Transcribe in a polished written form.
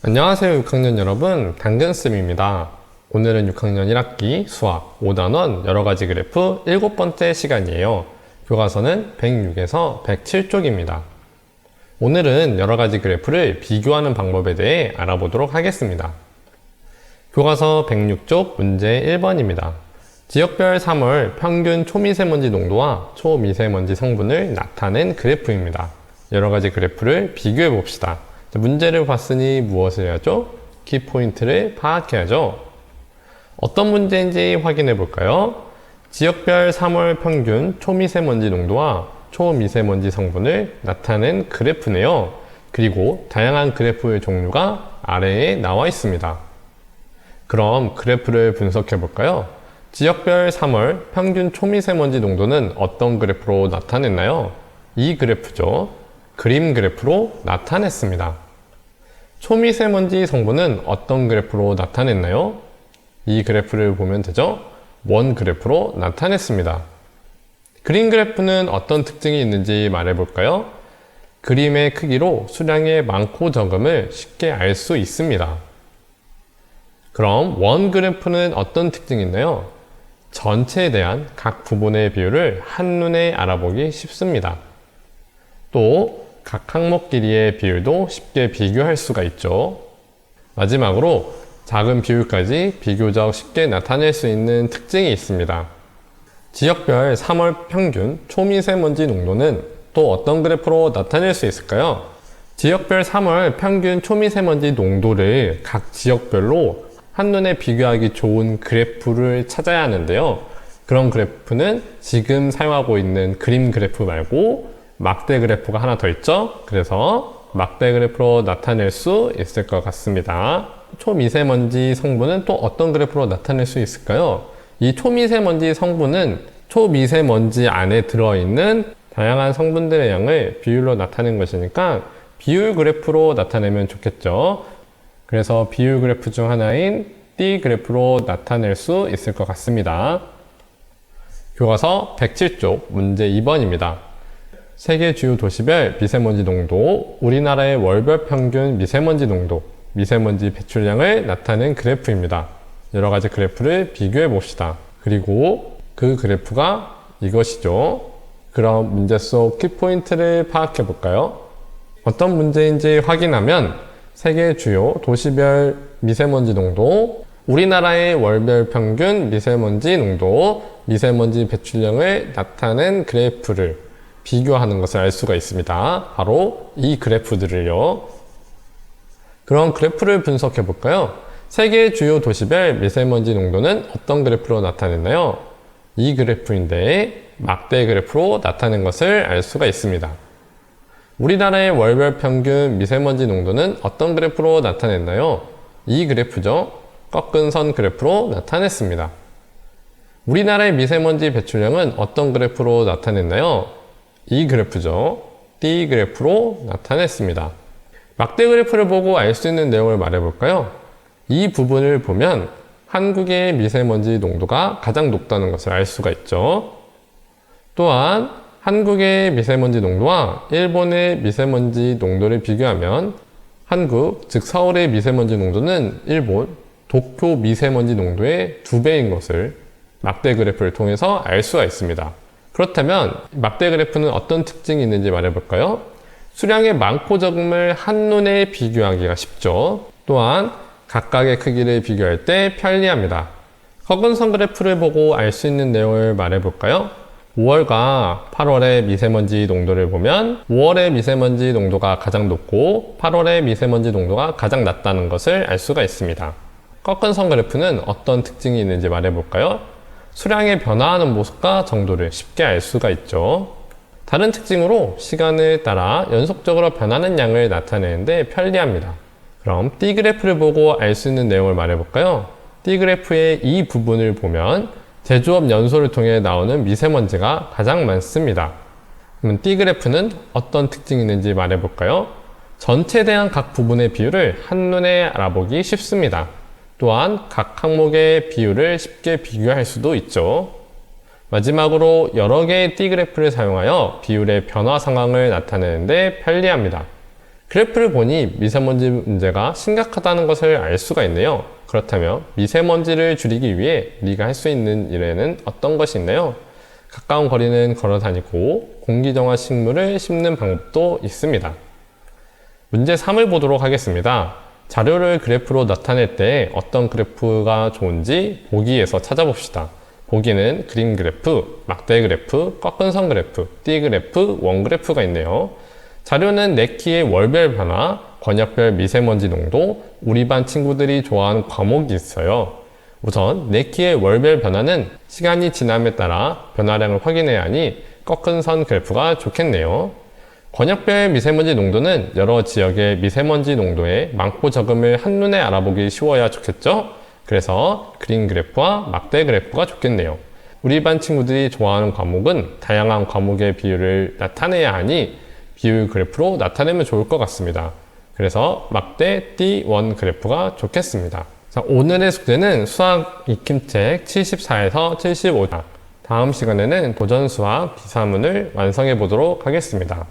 안녕하세요 6학년 여러분, 당근쌤입니다. 오늘은 6학년 1학기 수학 5단원 여러가지 그래프 7번째 시간이에요. 교과서는 106에서 107쪽입니다. 오늘은 여러가지 그래프를 비교하는 방법에 대해 알아보도록 하겠습니다. 교과서 106쪽 문제 1번입니다. 지역별 3월 평균 초미세먼지 농도와 초미세먼지 성분을 나타낸 그래프입니다. 여러가지 그래프를 비교해 봅시다. 문제를 봤으니 무엇을 해야죠? 키포인트를 파악해야죠. 어떤 문제인지 확인해 볼까요? 지역별 3월 평균 초미세먼지 농도와 초미세먼지 성분을 나타낸 그래프네요. 그리고 다양한 그래프의 종류가 아래에 나와 있습니다. 그럼 그래프를 분석해 볼까요? 지역별 3월 평균 초미세먼지 농도는 어떤 그래프로 나타냈나요? 이 그래프죠. 그림 그래프로 나타냈습니다. 초미세먼지 성분은 어떤 그래프로 나타냈나요? 이 그래프를 보면 되죠? 원 그래프로 나타냈습니다. 그림 그래프는 어떤 특징이 있는지 말해볼까요? 그림의 크기로 수량의 많고 적음을 쉽게 알 수 있습니다. 그럼 원 그래프는 어떤 특징이 있나요? 전체에 대한 각 부분의 비율을 한눈에 알아보기 쉽습니다. 또 각 항목 길이의 비율도 쉽게 비교할 수가 있죠. 마지막으로 작은 비율까지 비교적 쉽게 나타낼 수 있는 특징이 있습니다. 지역별 3월 평균 초미세먼지 농도는 또 어떤 그래프로 나타낼 수 있을까요? 지역별 3월 평균 초미세먼지 농도를 각 지역별로 한눈에 비교하기 좋은 그래프를 찾아야 하는데요. 그런 그래프는 지금 사용하고 있는 그림 그래프 말고 막대 그래프가 하나 더 있죠. 그래서 막대 그래프로 나타낼 수 있을 것 같습니다. 초미세먼지 성분은 또 어떤 그래프로 나타낼 수 있을까요? 이 초미세먼지 성분은 초미세먼지 안에 들어있는 다양한 성분들의 양을 비율로 나타낸 것이니까 비율 그래프로 나타내면 좋겠죠. 그래서 비율 그래프 중 하나인 띠 그래프로 나타낼 수 있을 것 같습니다. 교과서 107쪽 문제 2번입니다. 세계 주요 도시별 미세먼지 농도, 우리나라의 월별 평균 미세먼지 농도, 미세먼지 배출량을 나타낸 그래프입니다. 여러 가지 그래프를 비교해 봅시다. 그리고 그 그래프가 이것이죠. 그럼 문제 속 키포인트를 파악해 볼까요? 어떤 문제인지 확인하면 세계 주요 도시별 미세먼지 농도, 우리나라의 월별 평균 미세먼지 농도, 미세먼지 배출량을 나타낸 그래프를 비교하는 것을 알 수가 있습니다. 바로 이 그래프들을요. 그럼 그래프를 분석해 볼까요? 세계 주요 도시별 미세먼지 농도는 어떤 그래프로 나타냈나요? 이 그래프인데 막대 그래프로 나타낸 것을 알 수가 있습니다. 우리나라의 월별 평균 미세먼지 농도는 어떤 그래프로 나타냈나요? 이 그래프죠. 꺾은 선 그래프로 나타냈습니다. 우리나라의 미세먼지 배출량은 어떤 그래프로 나타냈나요? 이 그래프죠. 띠 그래프로 나타냈습니다. 막대 그래프를 보고 알 수 있는 내용을 말해볼까요? 이 부분을 보면 한국의 미세먼지 농도가 가장 높다는 것을 알 수가 있죠. 또한 한국의 미세먼지 농도와 일본의 미세먼지 농도를 비교하면 한국, 즉 서울의 미세먼지 농도는 일본, 도쿄 미세먼지 농도의 2배인 것을 막대 그래프를 통해서 알 수가 있습니다. 그렇다면 막대 그래프는 어떤 특징이 있는지 말해볼까요? 수량의 많고 적음을 한눈에 비교하기가 쉽죠. 또한 각각의 크기를 비교할 때 편리합니다. 꺾은선 그래프를 보고 알 수 있는 내용을 말해볼까요? 5월과 8월의 미세먼지 농도를 보면 5월의 미세먼지 농도가 가장 높고 8월의 미세먼지 농도가 가장 낮다는 것을 알 수가 있습니다. 꺾은선 그래프는 어떤 특징이 있는지 말해볼까요? 수량의 변화하는 모습과 정도를 쉽게 알 수가 있죠. 다른 특징으로 시간을 따라 연속적으로 변하는 양을 나타내는데 편리합니다. 그럼 띠 그래프를 보고 알 수 있는 내용을 말해볼까요? 띠 그래프의 이 부분을 보면 제조업 연소를 통해 나오는 미세먼지가 가장 많습니다. 그럼 띠 그래프는 어떤 특징이 있는지 말해볼까요? 전체에 대한 각 부분의 비율을 한눈에 알아보기 쉽습니다. 또한 각 항목의 비율을 쉽게 비교할 수도 있죠. 마지막으로 여러 개의 띠 그래프를 사용하여 비율의 변화 상황을 나타내는데 편리합니다. 그래프를 보니 미세먼지 문제가 심각하다는 것을 알 수가 있네요. 그렇다면 미세먼지를 줄이기 위해 우리가 할 수 있는 일에는 어떤 것이 있나요? 가까운 거리는 걸어 다니고 공기정화 식물을 심는 방법도 있습니다. 문제 3을 보도록 하겠습니다. 자료를 그래프로 나타낼 때 어떤 그래프가 좋은지 보기에서 찾아봅시다. 보기는 그림 그래프, 막대 그래프, 꺾은 선 그래프, 띠 그래프, 원 그래프가 있네요. 자료는 네 키의 월별 변화, 권역별 미세먼지 농도, 우리 반 친구들이 좋아하는 과목이 있어요. 우선 네 키의 월별 변화는 시간이 지남에 따라 변화량을 확인해야 하니 꺾은 선 그래프가 좋겠네요. 권역별 미세먼지 농도는 여러 지역의 미세먼지 농도의 많고 적음을 한눈에 알아보기 쉬워야 좋겠죠? 그래서 그림 그래프와 막대 그래프가 좋겠네요. 우리 반 친구들이 좋아하는 과목은 다양한 과목의 비율을 나타내야 하니 비율 그래프로 나타내면 좋을 것 같습니다. 그래서 막대 띠1 그래프가 좋겠습니다. 자, 오늘의 숙제는 수학 익힘책 74에서 75장. 다음 시간에는 도전수학 비사문을 완성해 보도록 하겠습니다.